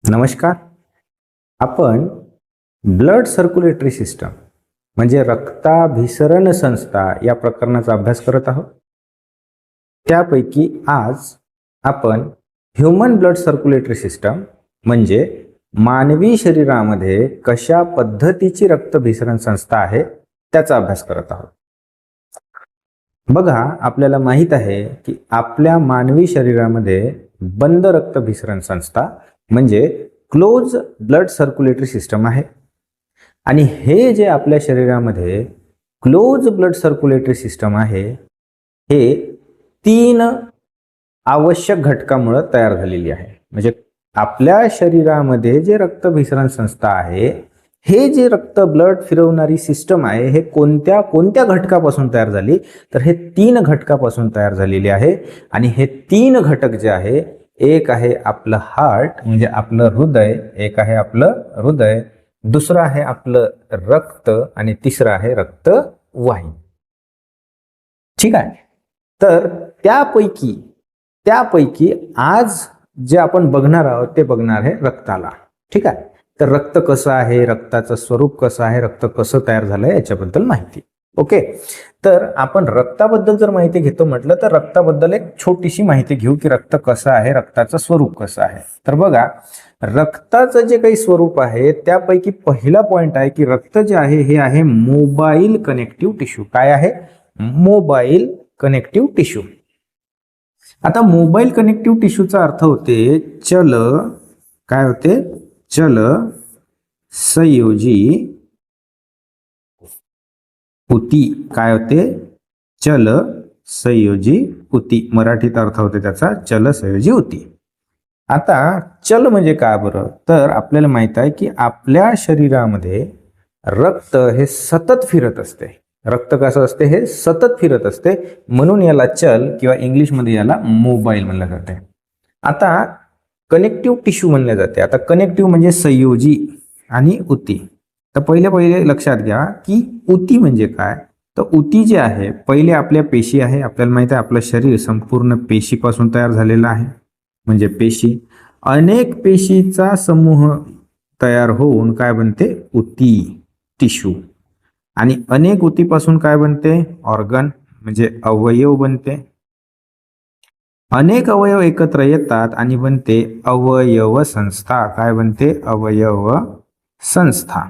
नमस्कार. आपण blood circulatory system म्हणजे रक्ताभिसरण संस्था या प्रकरणाचा अभ्यास करत आहोत. त्यापैकी आज आपण ह्यूमन ब्लड सर्क्युलेटरी सिस्टम म्हणजे मानवी शरीरामध्ये कशा पद्धतीची रक्तभिसरण संस्था आहे त्याचा अभ्यास करत आहोत. बघा, आपल्याला माहित आहे की आपल्या मानवी शरीरामध्ये बंद रक्तभिसरण संस्था म्हणजे क्लोज ब्लड सर्क्युलेटरी सिस्टम आहे. आणि हे जे आपल्या शरीरामध्ये क्लोज ब्लड सर्क्युलेटरी सिस्टम आहे हे 3 आवश्यक घटकामुळे तयार झालेली आहे. म्हणजे आपल्या शरीरामध्ये जे रक्तभिसरण संस्था आहे, हे जे ब्लड फिरवणारी सिस्टम आहे, हे कोणत्या कोणत्या घटकापासून तयार झाली तर हे 3 घटकापासून तयार झालेली आहे. आणि हे 3 घटक जे आहे, एक आहे आपलं हार्ट म्हणजे आपलं हृदय, एक आहे आपलं हृदय, दुसरं आहे आपलं रक्त आणि तिसरं आहे रक्तवाहिनी. ठीक आहे. तर त्यापैकी आज जे आपण बघणार आहोत ते बघणार आहे रक्ताला. ठीक आहे. तर रक्त कसं आहे, रक्ताचं स्वरूप कसं आहे, रक्त कसं तयार झालंय याच्याबद्दल माहिती. ओके. तर आपण रक्ताबद्दल जर माहिती घेतो म्हटलं तर रक्ताबद्दल एक छोटीशी माहिती घेऊ की रक्त कसं आहे, रक्ताचं स्वरूप कसं आहे. तर बघा, रक्ताचं जे काही स्वरूप आहे त्यापैकी पहिला पॉइंट आहे की रक्त जे आहे हे आहे मोबाईल कनेक्टिव्ह टिश्यू. काय आहे? Mobile connective tissue. आता मोबाईल कनेक्टिव्ह टिश्यूचा अर्थ होते चल, काय होते? चल संयोजी ऊती. काय होते? चल संयोजी ऊती. मराठीत अर्थ होते त्याचा चल संयोजी ऊती. आता चल म्हणजे काय बरं? तर आपल्याला माहित आहे की आपल्या शरीरामध्ये रक्त हे सतत फिरत असते. रक्त कसं असते? हे सतत फिरत असते, म्हणून याला चल किंवा इंग्लिशमध्ये याला मोबाईल म्हणलं जाते. आता कनेक्टिव्ह टिश्यू म्हणले जाते. आता कनेक्टिव्ह म्हणजे संयोजी आणि ऊती. तर पहिले लक्षात घ्या की ऊती म्हणजे काय. तर ऊती जे आहे, पहिले आपल्या पेशी आहे. आपल्याला माहित आहे आपलं शरीर संपूर्ण पेशीपासून तयार झालेलं आहे. म्हणजे पेशी, अनेक पेशीचा समूह तयार होऊन काय बनते? ऊती, टिश्यू. आणि अनेक ऊतीपासून काय बनते? ऑर्गन म्हणजे अवयव बनते. अनेक अवयव एकत्र येतात आणि बनते अवयव संस्था. काय बनते? अवयव संस्था.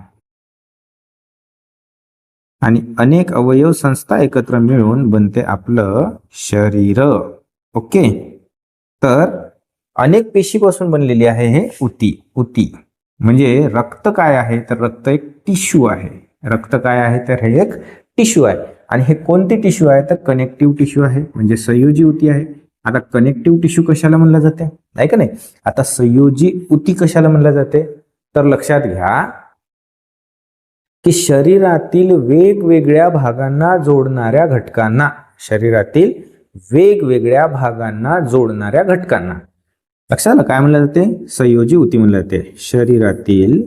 आणि अनेक अवयव संस्था एकत्र मिळून बनते आपलं शरीर. ओके. तर अनेक पेशीपासून बनलेली आहे हे ऊती. म्हणजे रक्त काय आहे? तर रक्त एक टिश्यू आहे. रक्त काय आहे? तर हे एक टिश्यू आहे. आणि हे कोणते टिश्यू आहे? तर कनेक्टिव्ह टिश्यू आहे, म्हणजे संयोजी ऊती आहे. आता कनेक्टिव्ह टिश्यू कशाला म्हणलं जाते, नाही का नाही? आता संयोजी ऊती कशाला म्हणलं जाते? तर लक्षात घ्या की शरीरातील वेगवेगळ्या भागांना जोडणाऱ्या घटकांना, शरीरातील वेगवेगळ्या भागांना जोडणाऱ्या घटकांना लक्षात आलं काय म्हणलं जाते? संयोजी ऊती म्हणलं जाते. शरीरातील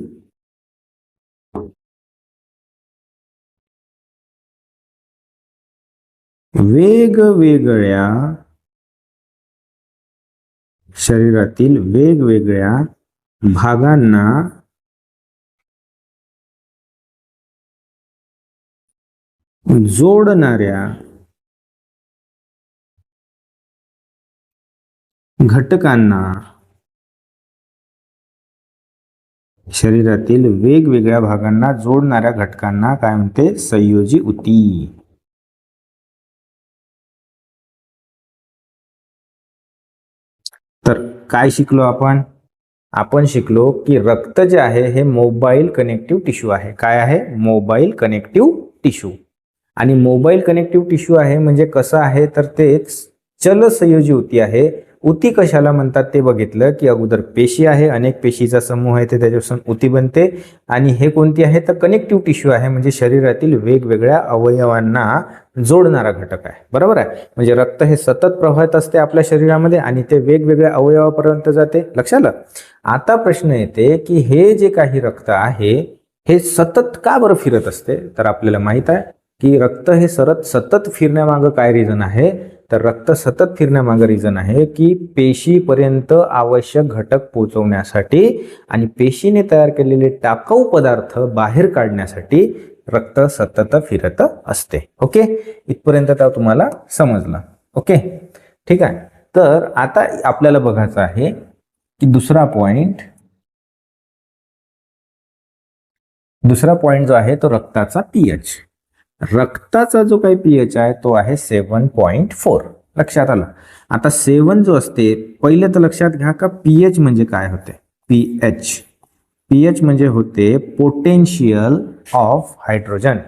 वेगवेगळ्या भागांना जोडणाऱ्या घटकांना, शरीरातील वेगवेगळ्या भागांना जोडणाऱ्या घटकांना काय म्हणते? संयोजी ऊती. तर काय शिकलो आपण? आपण शिकलो की रक्त जे आहे हे मोबाईल कनेक्टिव्ह टिश्यू आहे. काय आहे? Mobile connective tissue. आणि मोबाईल कनेक्टिव्ह टिश्यू आहे म्हणजे कसं आहे? तर ते चल संयोजी ऊती आहे. ऊती कशाला म्हणतात ते बघितलं की अगोदर पेशी आहे, अनेक पेशीचा समूह आहे, ते त्याच्यापासून ऊती बनते. आणि हे कोणती आहे? तर कनेक्टिव्ह टिश्यू आहे, म्हणजे शरीरातील वेगवेगळ्या अवयवांना जोडणारा घटक आहे. बरोबर आहे. म्हणजे रक्त हे सतत प्रवाहित असते आपल्या शरीरामध्ये आणि ते वेगवेगळ्या अवयवापर्यंत जाते. लक्षात आलं? आता प्रश्न येते की हे जे काही रक्त आहे हे सतत का बरं फिरत असते? तर आपल्याला माहित आहे की रक्त हे सतत फिरण्यामागं काय रिझन आहे? तर रक्त सतत फिरण्यामागे रिझन आहे की पेशीपर्यंत आवश्यक घटक पोहोचवण्यासाठी आणि पेशीने तयार केलेले टाकाऊ पदार्थ बाहेर काढण्यासाठी रक्त सतत फिरत असते. ओके, इथपर्यंत तर तुम्हाला समजलं. ओके, ठीक आहे. तर आता आपल्याला बघायचं आहे की दुसरा पॉइंट जो आहे तो रक्ताचा पीएच. रक्ताचा जो काही पीएच आहे तो आहे 7.4. लक्षात आलं. आता 7 जो असते, पहिले तर लक्षात घ्या का पीएच म्हणजे काय होते. पीएच म्हणजे होते पोटेन्शियल ऑफ हायड्रोजन.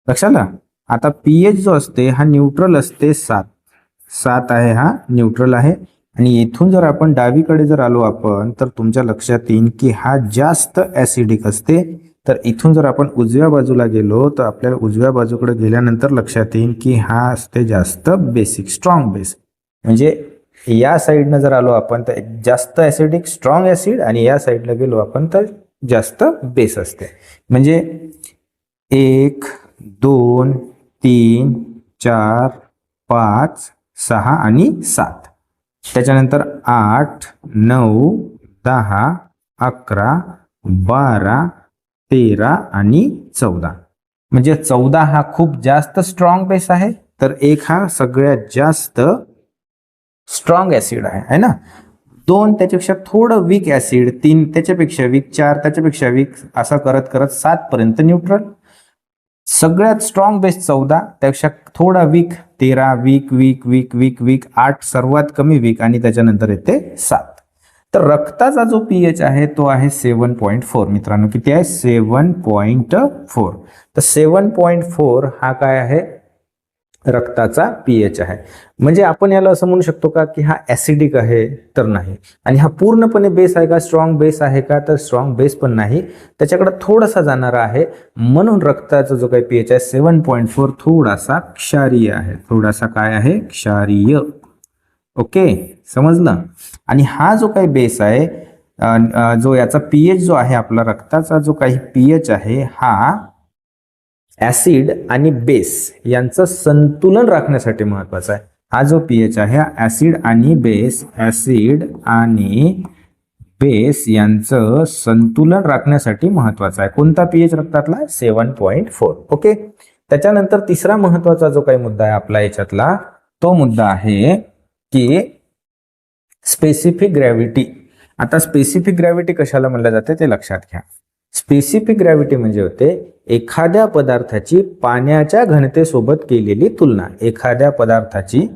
लक्षात आलं. आता पीएच जो असते हा न्यूट्रल असते 7 आहे, हा न्यूट्रल आहे. आणि इथून जर आपण डावीकडे जर आलो आपण तर तुमच्या लक्षात येईल की हा जास्त ऍसिडिक असते. तर इथून जर आपण उजव्या बाजूला गेलो तर आपल्याला उजव्या बाजूकडे गेल्यानंतर लक्षात येईल की हा असते जास्त बेसिक, स्ट्रॉंग बेस. म्हणजे या साईडनं जर आलो आपण तर जास्त ऍसिडिक स्ट्रॉंग ऍसिड, आणि या साईडला गेलो आपण तर जास्त बेस असते. म्हणजे 1, 2, 3, 4, 5, 6 आणि 7. त्याच्यानंतर 8, 9, 10, 11, 12, 13 आणि 14. म्हणजे 14 हा खूप जास्त स्ट्रॉंग बेस आहे, तर 1 हा सगळ्यात जास्त स्ट्रॉंग ऍसिड आहे ना. 2 त्याच्यापेक्षा थोडं वीक ऍसिड, 3 त्याच्यापेक्षा वीक, 4 त्याच्यापेक्षा वीक, असं करत करत 7 पर्यंत न्यूट्रल. सगळ्यात स्ट्रॉंग बेस 14, त्यापेक्षा थोडा वीक 13, वीक 8 सर्वात कमी वीक, आणि त्याच्यानंतर येते 7. तर रक्ताचा जो पीएच आहे तो आहे 7.4. मित्रांनो किती आहे? 7.4. तर 7.4 हा काय आहे? रक्ताचा पीएच आहे. म्हणजे आपण याला असं म्हणू शकतो का की हा ऍसिडिक आहे? तर नाही. आणि हा पूर्णपणे बेस आहे का? स्ट्रॉंग बेस आहे का? तर स्ट्रॉंग बेस पण नाही, त्याच्याकडे थोडासा जाणारा आहे. म्हणून रक्ताचा जो काही पीएच आहे 7.4 थोडासा क्षारीय आहे. थोडासा काय आहे? क्षारीय. ओके, समजलं. आणि हा जो काही बेस आहे, जो याचा पीएच जो आहे, आपला रक्ताचा जो काही पीएच आहे हा ऍसिड आणि बेस यांचं संतुलन राखण्यासाठी महत्वाचा आहे. हा जो पीएच आहे ऍसिड आणि बेस यांचं संतुलन राखण्यासाठी महत्वाचा आहे. कोणता पीएच रक्तातला? 7.4. ओके. त्याच्यानंतर तिसरा महत्वाचा जो काही मुद्दा आहे आपला याच्यातला, तो मुद्दा आहे की स्पेसिफिक ग्रॅव्हिटी. आता स्पेसिफिक ग्रॅव्हिटी कशाला म्हणलं जाते ते लक्षात घ्या. स्पेसिफिक ग्रॅव्हिटी म्हणजे होते एखाद्या पदार्थाची पाण्याच्या घनतेसोबत केलेली तुलना. एखाद्या पदार्थाची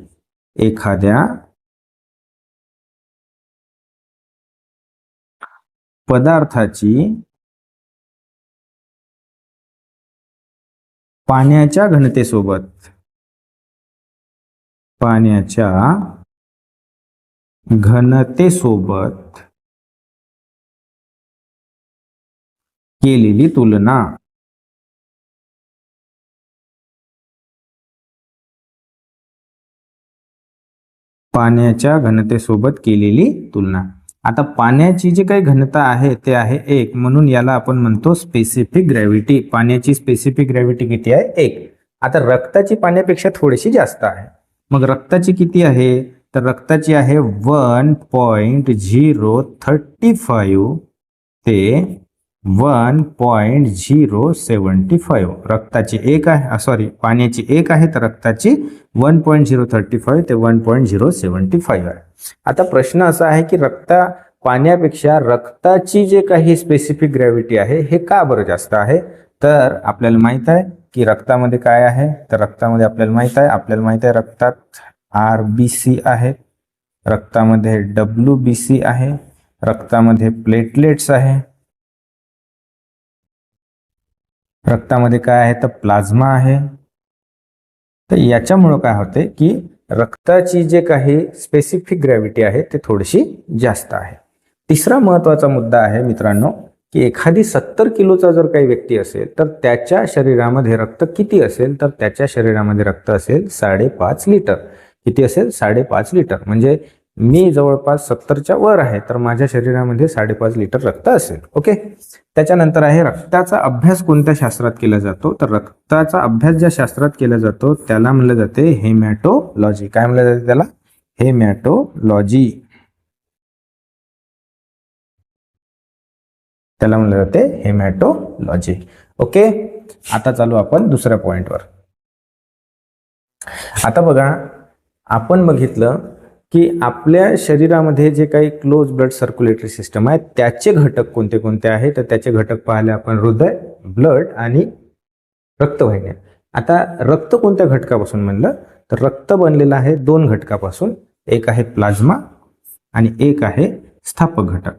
पाण्याच्या घनतेसोबत केलेली तुलना. पाण्याच्या घनतेसोबत केलेली तुलना. आता पाण्याची जी काही घनता आहे ते आहे 1, म्हणून याला आपण म्हणतो स्पेसिफिक ग्रॅव्हिटी. पाण्याची स्पेसिफिक ग्रॅव्हिटी किती आहे? 1. आता रक्ताची पाण्यापेक्षा थोडीशी जास्त आहे. मग रक्ताची किती आहे? तर रक्ताची आहे 1.035 ते 1.075. रक्ताची 1 आहे, सॉरी पाण्याची 1 आहे, तर रक्ताची 1.035 ते 1.075 आहे. आता प्रश्न असा आहे की पाण्यापेक्षा रक्ताची जे काही स्पेसिफिक ग्रॅव्हिटी आहे हे का बरं जास्त आहे? तर आपल्याला माहित आहे की रक्तामध्ये काय आहे, तर रक्तामध्ये आपल्याला माहित आहे रक्तात RBC आहे, रक्तामध्ये WBC आहे, रक्तामध्ये प्लेटलेट्स आहे, रक्तामध्ये काय आहे तर प्लाझ्मा आहे. तर याच्यामुळं काय होते की रक्ताची जे काही स्पेसिफिक ग्रॅव्हिटी आहे ते थोडीशी जास्त आहे. तिसरा महत्वाचा मुद्दा आहे मित्रांनो की एखादी 70 किलोचा जर काही व्यक्ती असेल तर त्याच्या शरीरामध्ये रक्त किती असेल? तर त्याच्या शरीरामध्ये रक्त असेल 5.5 लिटर. किती असेल? 5.5 लिटर. म्हणजे मी जवळपास 70च्या वर आहे, तर माझ्या शरीरामध्ये 5.5 लिटर रक्त असेल. ओके. त्याच्यानंतर आहे रक्ताचा अभ्यास कोणत्या शास्त्रात केला जातो, तर रक्ताचा अभ्यास ज्या शास्त्रात केला जातो त्याला म्हणलं जाते हेमॅटोलॉजी. काय म्हणलं जाते त्याला? हेमॅटोलॉजी. त्याला म्हणलं जाते हेमॅटोलॉजी. ओके. आता चालू आपण दुसऱ्या पॉइंटवर. आता बघा, आपण बघितलं की आपल्या शरीरामध्ये जे काही क्लोज ब्लड सर्क्युलेटरी सिस्टम आहे त्याचे घटक कोणते कोणते आहेत, तर त्याचे घटक पाहिले आपण हृदय, ब्लड आणि रक्तवाहिन्या. आता रक्त कोणत्या घटकापासून बनलं, तर रक्त बनलेलं आहे 2 घटकापासून. एक आहे प्लाझ्मा आणि एक आहे स्थापक घटक.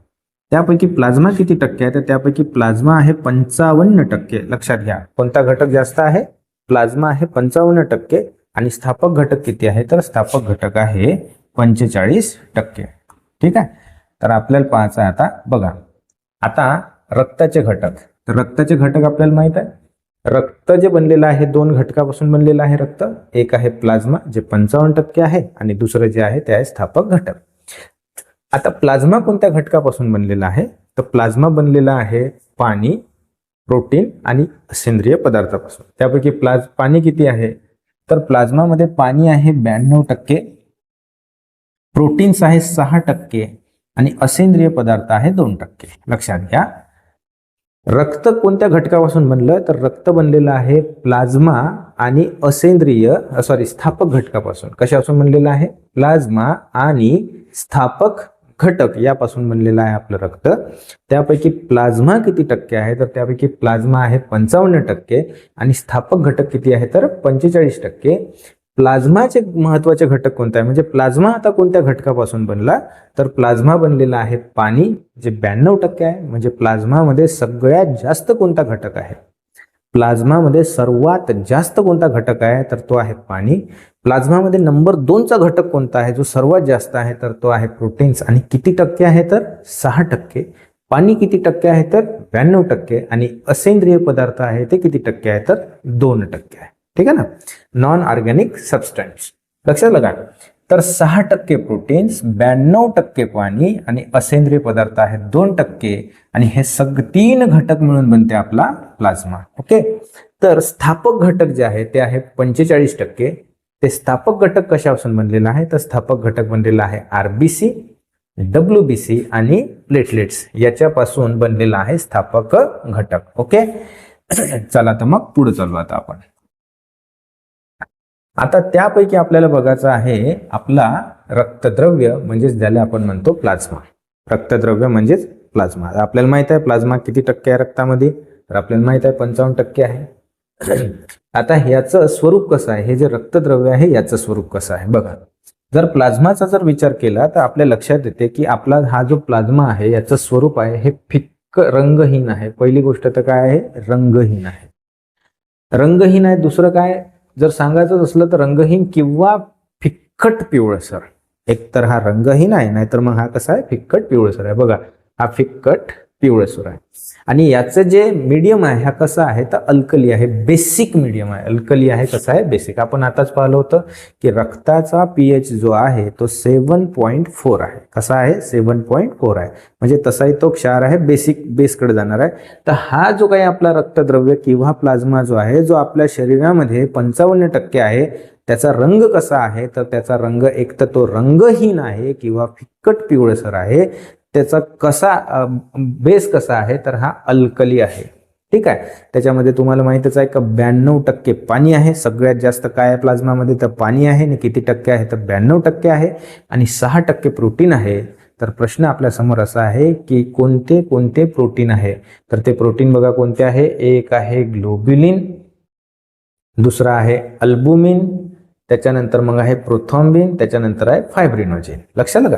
त्यापैकी प्लाझ्मा किती टक्के आहे, तर त्यापैकी प्लाझ्मा आहे 55%. लक्षात घ्या, कोणता घटक जास्त आहे? प्लाझ्मा आहे 55%. आणि स्थापक घटक किती आहे, तर स्थापक घटक आहे 45%. ठीक आहे. तर आपल्याला पाहायचं आहे आता बघा, आता रक्ताचे घटक. तर रक्ताचे घटक आपल्याला माहित आहे, रक्त जे बनलेलं आहे 2 घटकापासून बनलेलं आहे रक्त. एक आहे प्लाझ्मा जे 55% आहे आणि दुसरं जे आहे ते आहे स्थापक घटक. आता प्लाझ्मा कोणत्या घटकापासून बनलेला आहे, तर प्लाझ्मा बनलेला आहे पाणी, प्रोटीन आणि सेंद्रिय पदार्थापासून. त्यापैकी पाणी किती आहे, तर प्लाझ्मामध्ये पाणी आहे 92%, प्रोटीन्स आहे 6% आणि असेंद्रिय पदार्थ आहे 2%. लक्षात घ्या, रक्त कोणत्या घटकापासून बनलं, तर रक्त बनलेलं आहे प्लाझ्मा आणि स्थापक घटकापासून. कशापासून बनलेलं आहे? प्लाझ्मा आणि स्थापक घटक यापासून बनलेलं आहे आपलं रक्त. त्यापैकी प्लाझ्मा किती टक्के आहे, तर त्यापैकी प्लाझ्मा आहे 55% आणि स्थापक घटक किती आहे, तर 45%. प्लाझ्माचे महत्वाचे घटक कोणते आहे, म्हणजे प्लाझ्मा आता कोणत्या घटकापासून बनला, तर प्लाझ्मा बनलेला आहे पाणी जे 92% आहे. म्हणजे प्लाझ्मामध्ये सगळ्यात जास्त कोणता घटक आहे, प्लाझ्मामध्ये सर्वात जास्त कोणता घटक आहे, तर तो आहे पाणी. प्लाझ्मामध्ये नंबर 2चा घटक कोणता आहे जो सर्वात जास्त आहे, तर तो आहे प्रोटीन्स. आणि किती टक्के आहे, तर 6%. पाणी किती टक्के आहे, तर 92%. आणि असेंद्रिय पदार्थ आहे ते किती टक्के आहे, तर 2% आहे. ठीक आहे ना. Non organic substance. लक्षात लगा, तर 6% प्रोटीन्स, 92% पाणी आणि असेंद्रिय पदार्थ आहेत 2%. आणि हे सगळे 3 घटक मिळून बनते आपला प्लाझ्मा. ओके. तर स्थापक घटक जे आहे ते आहे 45%. ते स्थापक घटक कशापासून बनलेला आहे, तर स्थापक घटक बनलेला आहे आरबीसी, डब्ल्यूबीसी आणि प्लेटलेट्स याच्यापासून बनलेला आहे स्थापक घटक. ओके. चला तर मग पुढे चालू आता आपण. आता त्यापैकी आपल्याला बघायचं आहे आपला रक्तद्रव्य, म्हणजेच ज्याला आपण म्हणतो प्लाझ्मा. रक्तद्रव्य म्हणजेच प्लाझ्मा. आपल्याला माहित आहे प्लाझ्मा किती टक्के आहे रक्तामध्ये, तर आपल्याला माहित आहे 55% आहे. आता ह्याचं स्वरूप कसं आहे, हे जे रक्तद्रव्य आहे याचं स्वरूप कसं आहे बघा. जर प्लाझ्माचा जर विचार केला तर आपल्या लक्षात येते की आपला हा जो प्लाझ्मा आहे याचं स्वरूप आहे हे फिक्क रंगहीन आहे. पहिली गोष्ट तर काय आहे, रंगहीन आहे. रंगहीन आहे. दुसरं काय जर सांगायचं असलं तर रंगहीन किंवा फिक्कट पिवळसर. एक तर हा रंगहीन आहे, नाहीतर मग हा कसा आहे, फिक्कट पिवळसर आहे. बघा, हा फिक्कट पिवळसर आहे. आणि याचं जे मीडियम आहे हा कसा आहे, तर अल्कली आहे, बेसिक मीडियम आहे. अल्कली आहे, कसा आहे, बेसिक. आपण आताच पाहिलं होतं की रक्ताचा पीएच जो आहे तो 7.4 आहे. कसा आहे, 7.4 आहे. म्हणजे तसाही तो क्षार आहे, बेसिक बेसकडे जाणार आहे. तर हा जो काही आपला रक्तद्रव्य किंवा प्लाझ्मा जो आहे, जो आपल्या शरीरामध्ये 55% आहे, त्याचा रंग कसा आहे, तर त्याचा रंग एक तर तो रंगहीन आहे किंवा फिक्कट पिवळसर आहे. त्याचा कसा बेस कसा आहे, तर हा अल्कली आहे. ठीक आहे. त्याच्यामध्ये तुम्हाला माहितच आहे का 92% पाणी आहे. सगळ्यात जास्त काय आहे प्लाझ्मामध्ये, तर पाणी आहे. आणि किती टक्के आहे, तर 92% आहे. आणि 6% प्रोटीन आहे. तर प्रश्न आपल्या समोर असा आहे की कोणते कोणते प्रोटीन आहे, तर ते प्रोटीन बघा कोणते आहे. एक आहे ग्लोब्युलिन, दुसरा आहे अल्बुमिन, त्याच्यानंतर मग आहे प्रोथॉम्बिन, त्याच्यानंतर आहे फायब्रिनोजेन. लक्षात लगा.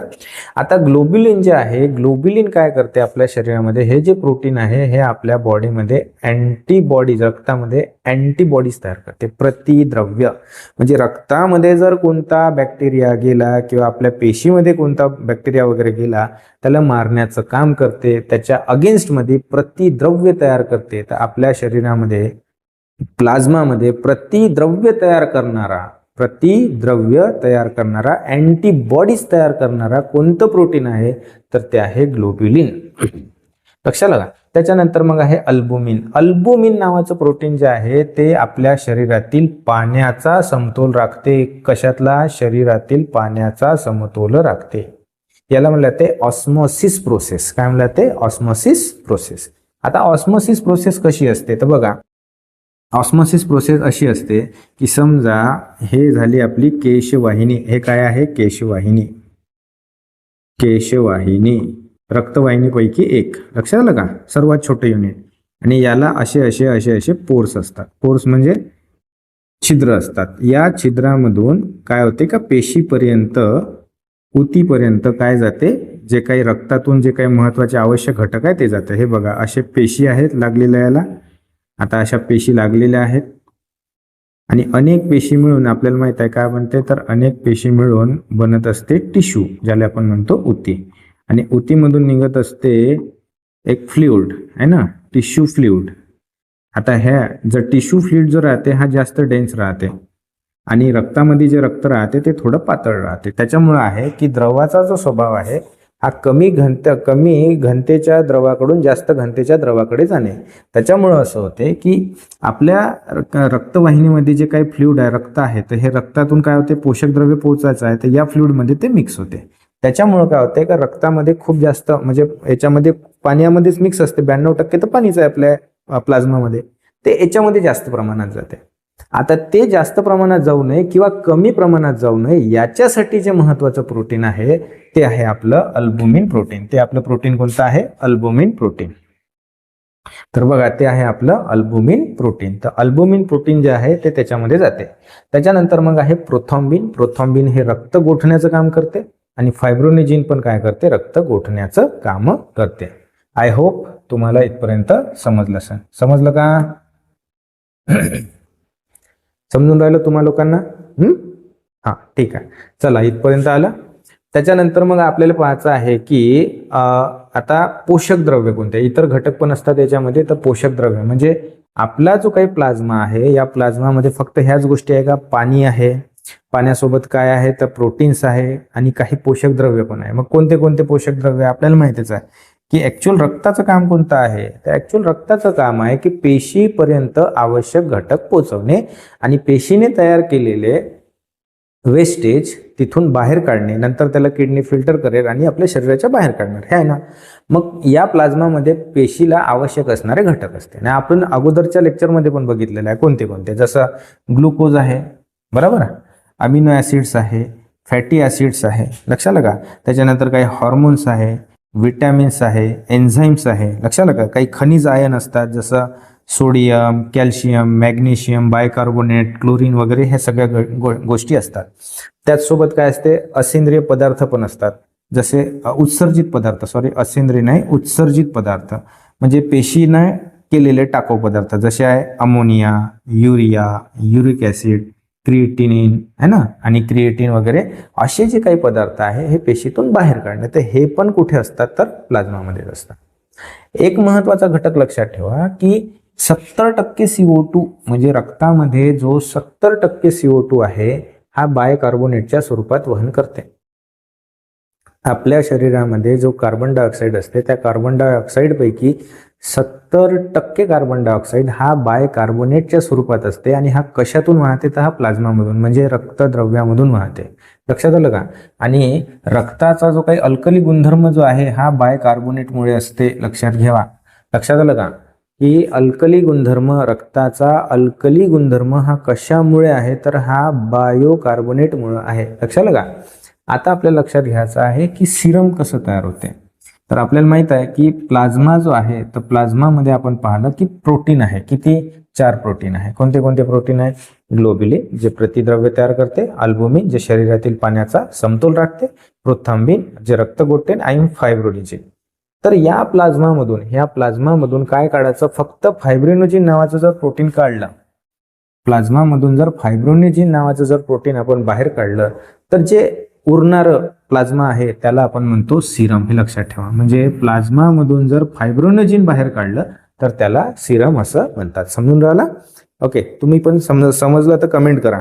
आता ग्लोब्युलिन जे आहे, ग्लोब्युलिन काय करते आपल्या शरीरामध्ये, हे जे प्रोटीन आहे हे आपल्या बॉडीमध्ये अँटीबॉडीज, रक्तामध्ये अँटीबॉडीज तयार करते, प्रतिद्रव्य. म्हणजे रक्तामध्ये जर कोणता बॅक्टेरिया गेला किंवा आपल्या पेशीमध्ये कोणता बॅक्टेरिया वगैरे गेला, त्याला मारण्याचं काम करते, त्याच्या अगेन्स्टमध्ये प्रतिद्रव्य तयार करते. तर आपल्या शरीरामध्ये प्लाझ्मामध्ये प्रतिद्रव्य तयार करणारा प्रतिद्रव्य तयार करणारा, अँटीबॉडीज तयार करणारा कोणतं प्रोटीन आहे, तर ते आहे ग्लोब्युलिन. लक्षात आलं. त्याच्यानंतर मग आहे अल्बुमिन. अल्बुमिन नावाचं प्रोटीन जे आहे ते आपल्या शरीरातील पाण्याचा समतोल राखते. कशातला? शरीरातील पाण्याचा समतोल राखते. याला म्हणलं ते ऑस्मोसिस प्रोसेस. काय म्हणलं ते? Osmosis process. आता ऑस्मोसिस प्रोसेस कशी असते तर बघा, ऑस्मोसिस प्रोसेस अशी असते की समजा हे झाली आपली केशवाहिनी. हे काय आहे? केशवाहिनी. केशवाहिनी रक्तवाहिनीपैकी एक. लक्षात आलं का? सर्वात छोटे युनिट. आणि याला असे असे असे असे पोर्स असतात. पोर्स म्हणजे छिद्र असतात. या छिद्रामधून काय होते का पेशीपर्यंत, उतीपर्यंत काय जाते, जे काही रक्तातून जे काही महत्वाचे आवश्यक घटक आहे ते जाते. हे बघा असे पेशी आहेत लागलेल्या याला. आता अशा पेशी लागलेल्या आहेत आणि अनेक पेशी मिळून आपल्याला माहित आहे काय बनते, तर अनेक पेशी मिळून बनत असते टिश्यू, ज्याला आपण म्हणतो उती. आणि उतीमधून निघत असते एक फ्लुइड आहे ना, टिश्यू फ्लुइड. आता ह्या जर टिश्यू फ्लुइड जो राहते हा जास्त डेन्स राहते आणि रक्तामध्ये जे रक्त राहते ते थोडं पातळ राहते. त्याच्यामुळे आहे की द्रवाचा जो स्वभाव आहे हा कमी घनतेच्या द्रवाकडून जास्त घनतेच्या द्रवाकडे जाणे. त्याच्यामुळं असं होते की आपल्या रक्तवाहिनीमध्ये जे काही फ्लुइड आहे, रक्त आहे, तर हे रक्तातून काय होते, पोषक द्रव्य पोहोचायचं आहे तर या फ्लुइडमध्ये ते मिक्स होते. त्याच्यामुळं काय होते का रक्तामध्ये खूप जास्त म्हणजे याच्यामध्ये पाण्यामध्येच मिक्स असते. 92% तर पाणीच आहे आपल्या प्लाझ्मामध्ये. ते याच्यामध्ये जास्त प्रमाणात जाते. आता ते जास्त प्रमाणात जाऊ नये किंवा कमी प्रमाणात जाऊ नये याच्यासाठी जे महत्वाचं प्रोटीन आहे ते आहे आपलं अल्बुमिन प्रोटीन. ते आपलं प्रोटीन कोणतं आहे? Albumin protein. तर बघा ते आहे आपलं अल्बुमिन प्रोटीन. तर अल्बुमिन प्रोटीन जे आहे ते त्याच्यामध्ये जाते. त्याच्यानंतर मग आहे प्रोथॉम्बिन. प्रोथॉम्बिन हे रक्त गोठण्याचं काम करते आणि फायब्रोनेजिन पण काय करते? रक्त गोठण्याचं काम करते. आय होप तुम्हाला इथपर्यंत समजलं असेल. समजलं का? समजून राहिलं तुम्हा लोकांना? हा ठीक आहे. चला इथपर्यंत आलं. त्याच्यानंतर मग आपल्याला पाहायचं आहे की आता पोषक द्रव्य कोणते, इतर घटक पण असतात याच्यामध्ये. तर पोषक द्रव्य म्हणजे आपला जो काही प्लाझ्मा आहे या प्लाझ्मामध्ये फक्त ह्याच गोष्टी आहे का? पाणी आहे, पाण्यासोबत काय आहे तर प्रोटीन्स आहे आणि काही पोषक द्रव्य पण आहे. मग कोणते कोणते पोषक द्रव्य आपल्याला माहितीच आहे की ऍक्च्युअल रक्ताचं काम कोणतं आहे? तर ऍक्च्युअल रक्ताचं काम आहे की पेशीपर्यंत आवश्यक घटक पोहोचवणे आणि पेशीने तयार केलेले वेस्टेज तिथून बाहेर काढणे, नंतर त्याला किडनी फिल्टर करेल आणि आपल्या शरीराच्या बाहेर काढणार, हे आहे ना. मग या प्लाझ्मामध्ये पेशीला आवश्यक असणारे घटक असते आणि आपण अगोदरच्या लेक्चरमध्ये पण बघितलेलं आहे कोणते कोणते. जसं ग्लुकोज आहे, बरोबर, अमिनो ॲसिड्स आहे, फॅटी ॲसिड्स आहे, लक्षात आलं का. त्याच्यानंतर काही हॉर्मोन्स आहे, विटॅमिन्स आहे, एन्झाईम्स आहे, लक्षात आलं का. काही खनिज आयन असतात जसं sodium, calcium, magnesium, bicarbonate, chlorine वगैरे ह्या सगळ्या गोष्टी असतात. त्याचसोबत काय असते? असेंद्रिय पदार्थ पण असतात, जसे उत्सर्जित पदार्थ, असेंद्रिय नाही, उत्सर्जित पदार्थ म्हणजे पेशीने केलेले टाकाऊ पदार्थ जसे आहे ammonia, urea, uric acid, creatinine है ना, आणि क्रिएटिन वगैरे असे जे काही पदार्थ आहे हे पेशीतून बाहेर काढणे. तर हे पण कुठे असतात? तर प्लाझ्मामध्ये असतात. एक महत्वाचा घटक लक्षात ठेवा की 70% CO2 म्हणजे रक्तामध्ये जो 70% CO2 आहे हा बायकार्बोनेटच्या स्वरूपात वहन करते. आपल्या शरीरामध्ये जो कार्बन डायऑक्साईड असते त्या कार्बन डायऑक्साईड पैकी 70% कार्बन डायऑक्साईड हा बायकार्बोनेटच्या स्वरूपात असते आणि हा कशातून वाहते? तर हा प्लाझ्मामधून म्हणजे रक्तद्रव्यामधून वाहते. लक्षात आलं का. आणि रक्ताचा जो काही अल्कली गुणधर्म जो आहे हा बायकार्बोनेटमुळे असते, लक्षात घ्यावा. लक्षात आलं का की अल्कली गुणधर्म, रक्ताचा अल्कली गुणधर्म हा कशामुळे आहे? तर हा बायोकार्बोनेटमुळे आहे. लक्षात आलं का. आता आपल्याला लक्षात घ्यायचं आहे की सिरम कसं तयार होते. तर आपल्याला माहित आहे की प्लाझ्मा जो आहे तर प्लाझ्मामध्ये आपण पाहिलं की प्रोटीन आहे. किती? 4 प्रोटीन आहे. कोणते कोणते प्रोटीन आहे? ग्लोब्युलिन जे प्रतिद्रव्य तयार करते, अल्बुमिन जे शरीरातील पाण्याचा समतोल राखते, प्रोथॉम्बिन जे रक्त गोठते आणि फायब्रोनेजिन. तर या प्लाझ्मामधून काय काढायचं? फक्त फायब्रोनेजिन नावाचं जर प्रोटीन काढलं, प्लाझ्मामधून जर फायब्रोनेजिन नावाचं जर प्रोटीन आपण बाहेर काढलं तर जे उरणारं प्लाझ्मा आहे त्याला आपण म्हणतो सिरम. हे लक्षात ठेवा. म्हणजे प्लाझ्मामधून जर फायब्रोनेजिन बाहेर काढलं तर त्याला सिरम असं म्हणतात. समजून राहिला? ओके. तुम्ही पण समजलं तर कमेंट करा.